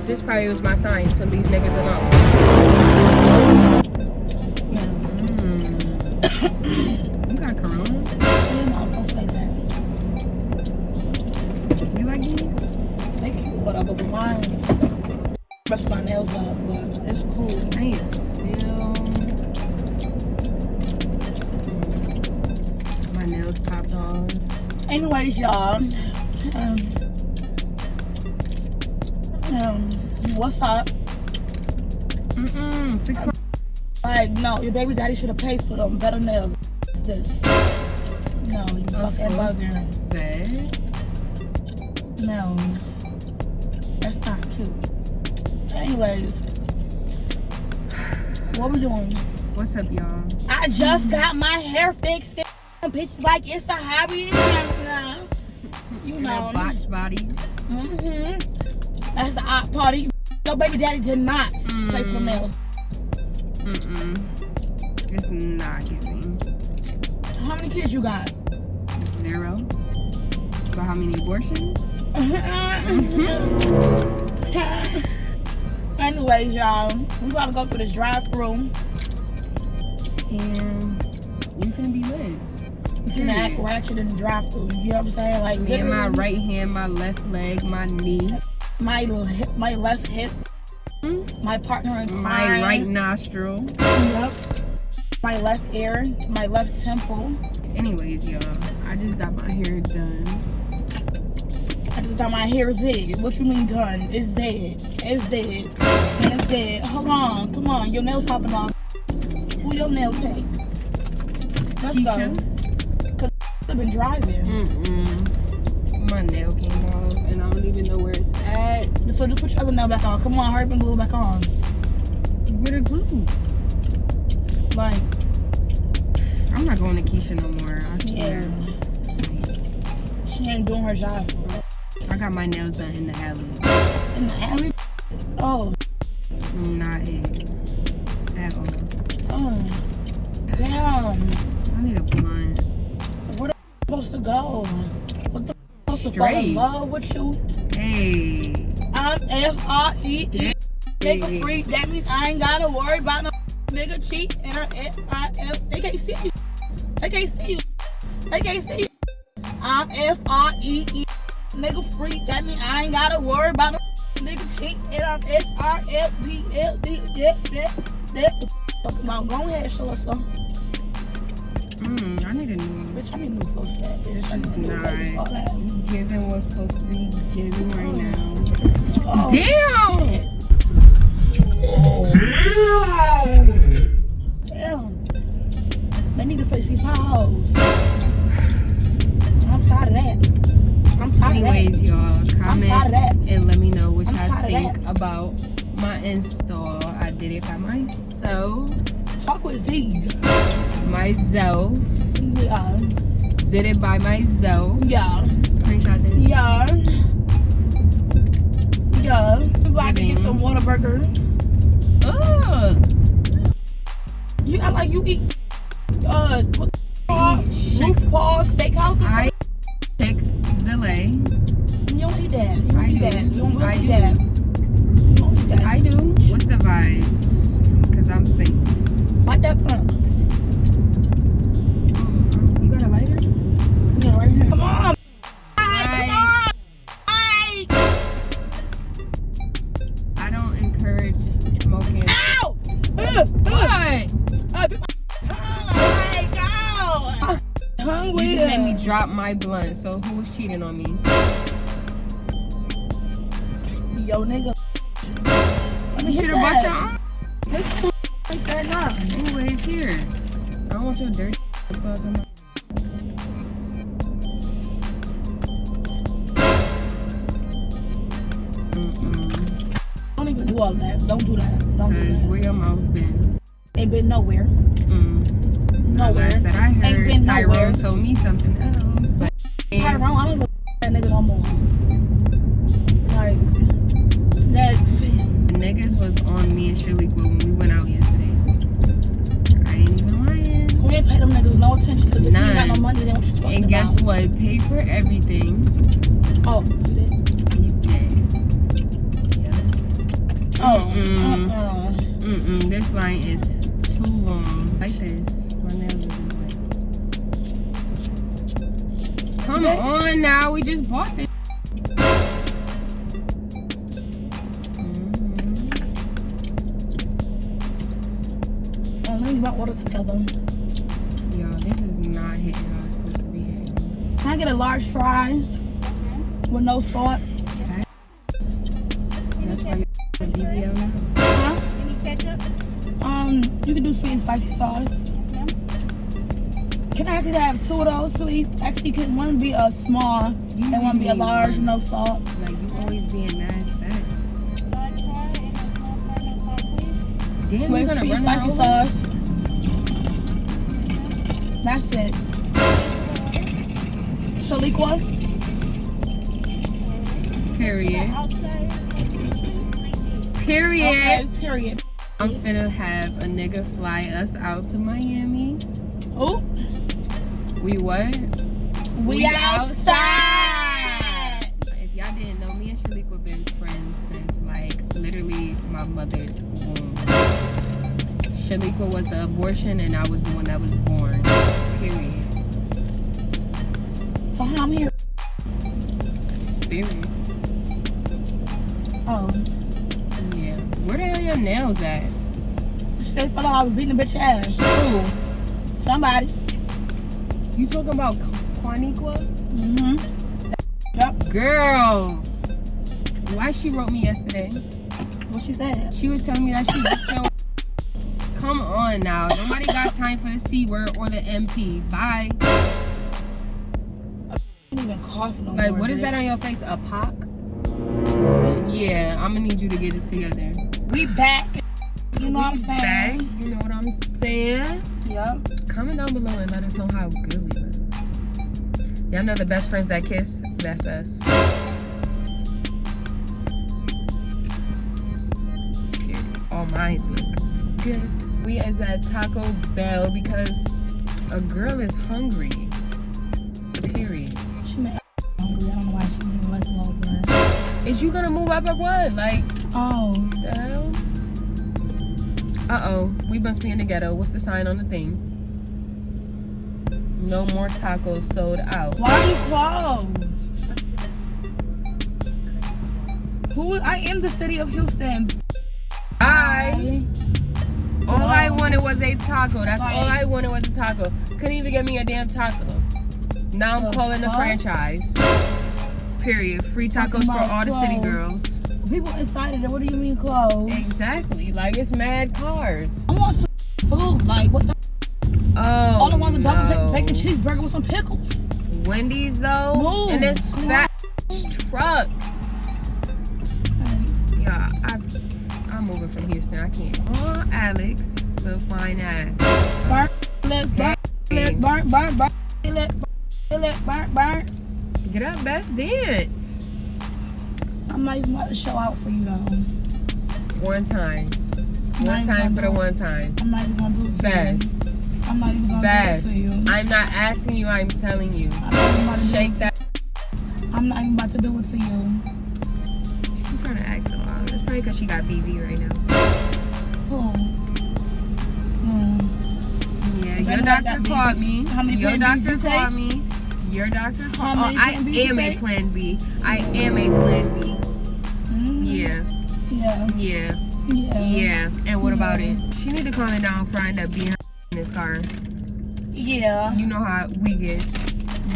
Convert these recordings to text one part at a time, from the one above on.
this probably was my sign to leave niggas alone. You got corona? No, don't say that. You like these? They can do whatever, but mine's brush my nails up, but it's cool. I need to feel my nails popped off. Anyways, y'all, what's up? Fix my. Like, no, your baby daddy should have paid for them better nails. This. No, you fucking bugging. No, that's not cute. Anyways, what we doing? What's up, y'all? I just got my hair fixed. Bitch, like it's a hobby. You know, Botch body. That's the odd party. Your baby daddy did not pay for nails. It's not giving. How many kids you got? 0. But how many abortions? Anyways, y'all, we gotta go through this drive-thru. And you can be lit. You can act ratchet in the drive-thru. You know what I'm saying? Like me and my right hand, my left leg, my knee, my left hip, my partner in crime, my right nostril. Yep. My left ear, my left temple. Anyways, y'all, I just got my hair done. I just got my hair zed. What you mean done? It's zed. It's zed. It's zed. Hold on. Come on. Your nails popping off. Who your nail take? Let's go. Cause I've been driving. My nail came off and I don't even know where it's at. So just put your other nail back on. Come on, hurry up and glue it back on. Where the glue? Like, I'm not going to Keisha no more. I swear. Yeah. She ain't doing her job, bro. I got my nails done in the alley. In the alley? Oh. Not it. At all. Oh. Damn. I need a blunt. Where the supposed to go? What the supposed to fall in love with you? Hey. I'm F-R-E-E. Nigga free. That means I ain't gotta worry about no nigga cheat. And I'm F-I-F. They can't see you. They can't see you. They can't see you. I'm F-R-E-E. Nigga free. That means I ain't gotta worry about no nigga cheat. And I'm S-R-F-B-L-D. That. About go ahead, show us some. I need a new. Bitch, I need new clothes. Bitch, I need It's new clothes. All that. Giving what's supposed to be given right now. Oh. Damn! Damn. They need to fix these potholes. I'm tired of that. I'm tired Anyways, of that. y'all, I'm tired of that. comment and let me know what I'm y'all tired of think that. about my install. I did it by myself. Talk with Z's. Myself. Yeah. Did it by myself. Yeah. Screenshot this. Yeah. Yeah. So I can get some Whataburger. Ugh. You act like you eat Roof Paul Steakhouse. I Chick-fil-A. You don't eat that. You don't I eat do. that. You don't I eat do. that. You don't eat that. I do. What's the vibes? Because I'm single. Like that pump. You got a lighter? Yeah, right here. Come on. Come on. I don't encourage smoking. Ow! What? Hungry. You just made me drop my blunt. So who was cheating on me? Yo, nigga. You should have bought your own. This ain't said nothing. Anyways, here. I don't want your dirty sauce on my. Don't even do all that. Don't do that. Don't do that. Where your mouth been? Ain't been nowhere. Nowhere. Last that I heard, Ain't been Tyrone nowhere. told me something else. But Tyrone, I don't even that nigga no more. Like, next. the niggas was on me and Shirley when we went out yesterday. I ain't even lying. We ain't pay them niggas no attention because if you ain't got no None. money, then what you talking And about? guess what? Paid for everything. Oh, you did? He did. Yeah. This line is too long. Like this. My nails are in the way. Come on now. We just bought this. Let me order together. Yo, this is not hitting how it's supposed to be hitting. Can I get a large fry with no salt? That's why you're BBL now? Huh? Any ketchup? You can do sweet and spicy sauce. Can I actually have 2 of those, please? Actually, can one be a small and one be a large, no salt? Like, you always being mad fat. Large fry and a small fry, no salt, please. Damn, With you're gonna sweet and run spicy her over? sauce. That's it. Shaliqua? Period. Outside. Period. Okay, period. I'm finna have a nigga fly us out to Miami. Ooh. We what? We outside. If y'all didn't know, me and Shaliqua been friends since like literally my mother's womb. Shaliqua was the abortion and I was the one that was born. Period. So how I'm here? Period. Oh. Yeah. Where the hell your nails at? They fell off. I was beating the bitch ass. Who? Somebody. You talking about Quaniqua? Mm-hmm. Yep. Girl. Why she wrote me yesterday? What she said? She was telling me that she was your. Come on now. Nobody got time for the C word or the MP. Bye. I can't even cough no more. Like, what is that on your face? A pock? Yeah, I'm gonna need you to get it together. We back. You know what I'm Back. saying? You know what I'm saying? Yep. Comment down below and let us know how good we look. Y'all know the best friends that kiss? That's us. All mine look good. We is at Taco Bell because a girl is hungry. Period. She made hungry. I don't know why she didn't let me over. Is you gonna move up or what? Like, Oh. the hell? Uh-oh. We must be in the ghetto. What's the sign on the thing? No more tacos sold out. Why are you closed? I am the city of Houston. All I wanted was a taco. That's all I wanted was a taco. Couldn't even get me a damn taco. Now I'm calling the franchise. Period. Free tacos for all the city girls. People inside of it. What do you mean closed? Exactly. Like, it's mad cars. I want some food. Like, what the? Oh, All I want is a double no. bacon cheeseburger with some pickles. Wendy's, though? Move. And this Come fat truck. Yeah, I'm moving from Houston. I can't. Oh, Alex. So fine ass. Burn. Get up, best dance. I'm not even about to show out for you though. One time. Not One even time for the gonna one time. I'm not even gonna do it for Best. you. I'm not even gonna Best. do it for you. I'm not asking you, I'm telling you. I'm not even about to Shake do that. I'm not even about to do it for you. She's trying to act so loud. It's probably because she got BV right now. Who? Yeah, If your anybody doctor got called BV, me. how many Your Plan Bs doctor you take? called me. Your doctor How called me. many I Plan Bs you am a take? plan B. I am a plan B. Yeah. Yeah. Yeah. And what about it? She need to calm it down before I end up being her in this car. Yeah. You know how we get.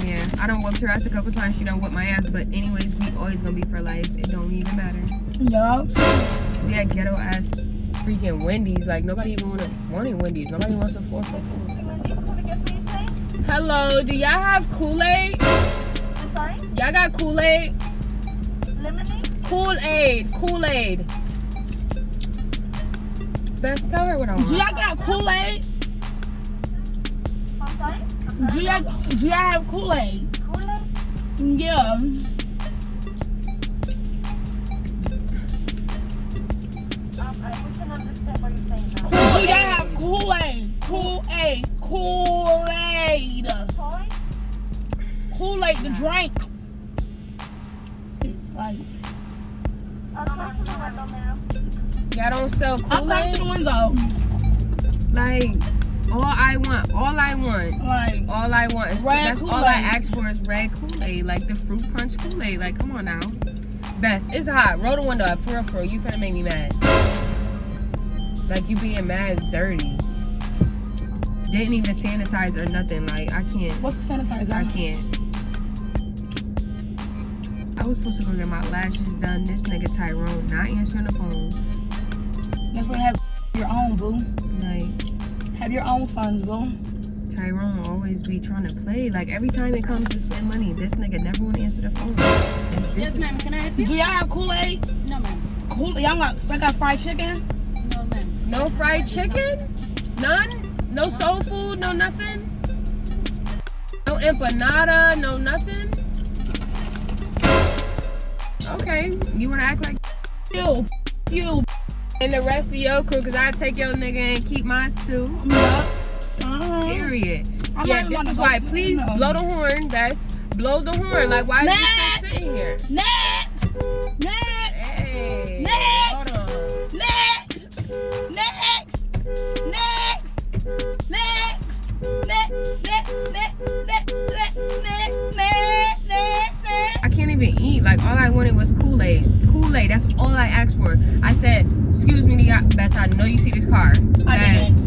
Yeah. I done whooped her ass a couple times. She done whooped my ass. But anyways, we always gonna be for life. It don't even matter. Yup. We had ghetto ass freaking Wendy's. Like, nobody even wanted Wendy's. Nobody wants a 4 for 4. Hello, do y'all have Kool-Aid? I'm sorry? Y'all got Kool-Aid? Lemonade? Kool-Aid. Best, tell her what I want. Do y'all got Kool-Aid? I'm sorry? Do y'all have Kool-Aid? Kool-Aid? Yeah. We can understand what you're saying now. Do y'all have Kool-Aid? Kool-Aid. Toy? Kool-Aid, the drink. It's like, I'll come to the window, ma'am. Y'all don't sell I'm coming to the Kool-Aid? window. Like, all I want Like, is red that's all Kool-Aid. I ask for is red Kool-Aid, like the fruit punch Kool-Aid. Like, come on now. Best, it's hot. Roll the window up, for real. You finna make me mad. Like, you being mad dirty. Didn't even sanitize or nothing. Like, I can't. what's the sanitizer? I can't. I was supposed to go get my lashes done. This nigga Tyrone not answering the phone. That's when you have your own, boo. Like, Have your own funds, boo. Tyrone always be trying to play. Like, every time it comes to spend money, this nigga never want to answer the phone. And this Yes, is- ma'am. Can I help you? Do y'all have Kool-Aid? No, ma'am. Y'all got fried chicken? No, ma'am. No fried chicken? None? No soul food? No nothing? No empanada? No nothing? Okay, you wanna act like You. and the rest of your crew, cause I take your nigga and keep mine too. Yup. Period. I'm Yeah, not even this gonna is go- why. Please no. blow the horn, Bess. Blow the horn. Like, why are you Next. still sitting here? Next. Hey. Next. Hold on. I can't even eat. Like, all I wanted was Kool-Aid. Kool-Aid, that's all I asked for. I said, excuse me, Bess, I know you see this car. I didn't.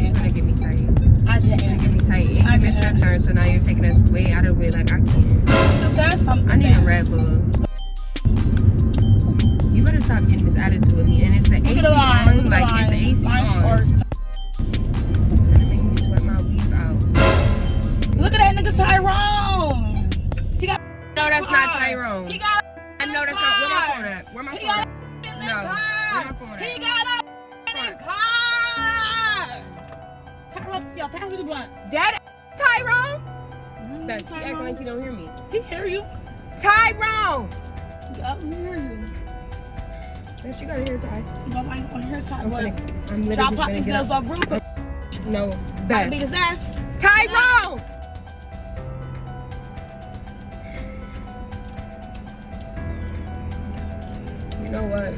You're gonna get me tight. You're I gonna didn't. get me tight. And I you missed your didn't. turn, so now you're taking us way out of the way. Like, I can't. Just said something. I need a Red Bull. You better stop getting this attitude with me. And it's the AC on. Like, it's the AC on. Gonna make me sweat my weave out. Look at that nigga Tyrone. He got. No, that's not Tyrone. He got. I know that's not. Where my phone at? Where my He phone got at? in his No. Where car. my phone He at? got up in his car. Tyrone, yo, pass me the blunt. That Tyrone? Bess, he acting like he don't hear me. He hear you. Tyrone! Yup, he hear you. Bitch, you gotta hear Ty. Nobody gonna hear I'm Tyrone. literally Y'all pop gonna his get nails up. off real quick. No, Gotta beat Bess. his ass. Tyrone! You know what?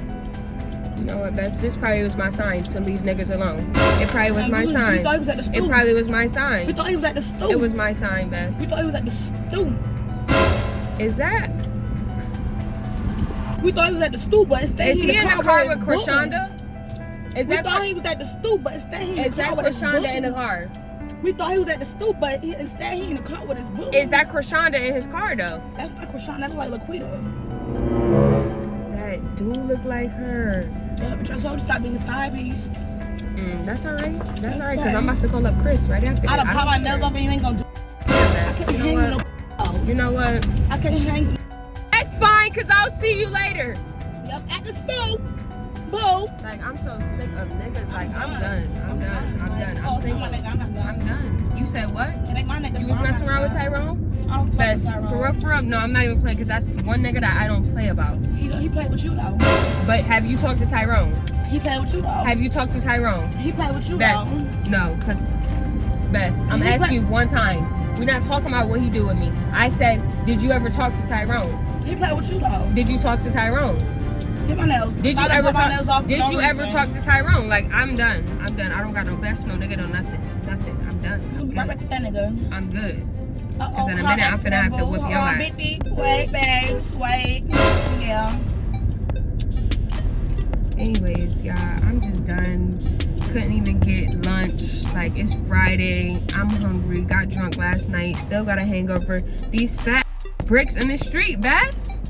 You know what, Bess? This probably was my sign to leave niggas alone. It probably was my You sign. thought he was at the stoop. It probably was my We sign. thought he was at the stoop. It was my sign, Bess. We thought he was at the stoop. Is that? We thought he was at the stoop, but instead Is he in the car with with his boo. Krishanda? Is We that thought he was at the stoop, but instead he in is the car that with his boo. Krishanda in the car? We thought he was at the stoop, but instead he in the car with his boo. Is that Krishanda in his car though? That's not Krishan. That's like Laquita. That do look like her. Yeah, but I told you stop being a side piece. That's alright. That's alright, because I'm about to call up Chris right after I that. done pop my nails up and you ain't gonna do. I can't You know hang what? with no. You know what? I can't hang. That's fine, because I'll see you later. Yup, at the stoop. Boo. Like, I'm so sick of niggas. Like, I'm done. I'm done. I'm done. Oh, I'm it's not my single. nigga. I'm not done. I'm done. You said what? It ain't my nigga. You so was I'm messing not around with done. Tyrone? I don't fuck Best. with Tyrone. For real, no, I'm not even playing, because that's one nigga that I don't play about. He played with you though. But have you talked to Tyrone? He played with you though. Have you talked to Tyrone? He played with you Best. though. No, because Best. I'm He asking play- you one time. We're not talking about what he do with me. I said, did you ever talk to Tyrone? He played with you though. Did you talk to Tyrone? Get my nails. Did you I done ever put my nails talk? off for Did no you ever reason. talk to Tyrone? Like, I'm done. I'm done. I don't got no best, no nigga, no nothing. Nothing. I'm done. You be right back with that nigga. I'm good. Uh-oh, in a car minute, I'm finna have to accident, whip boo. your Hold on, ass. Bippy. Wait, babes. Wait. Yeah. Anyways, y'all, I'm just done. Couldn't even get lunch. Like, it's Friday. I'm hungry. Got drunk last night. Still got a hangover. These fat bricks in the street, Bess.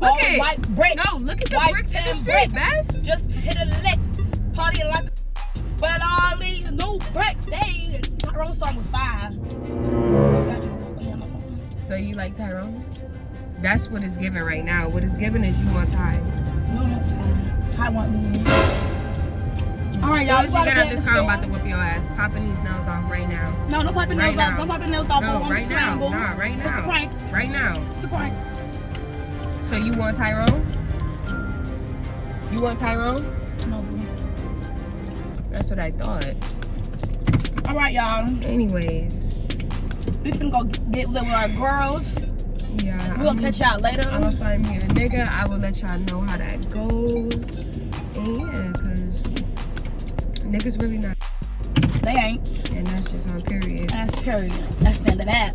Look All at white bricks. No, look at the White bricks in the and street, bricks. Bess. Just hit a lick. Party like a... But all these new bricks, they... Tyrone song was 5. So you like Tyrone? That's what it's giving right now. What it's giving is you want Ty. No, not Ty. Ty want me. All right, As y'all. soon as you about to get be out at this the car, I'm store. about to whip your ass. Popping these nails off right now. No, don't pop your nails Right off. now. Don't pop your nails off. No, boo. I'm right now. scrambled. Nah, right It's a now. prank. Right now. It's a prank. So you want Tyrone? You want Tyrone? No, boo. That's what I thought. All right, y'all. Anyways, We finna go get lit with our girls. Yeah. We're gonna catch y'all later. I'm gonna find me a nigga. I will let y'all know how that goes. And yeah, cause niggas really not. They ain't. And that's just on period. That's period. That's the end of that.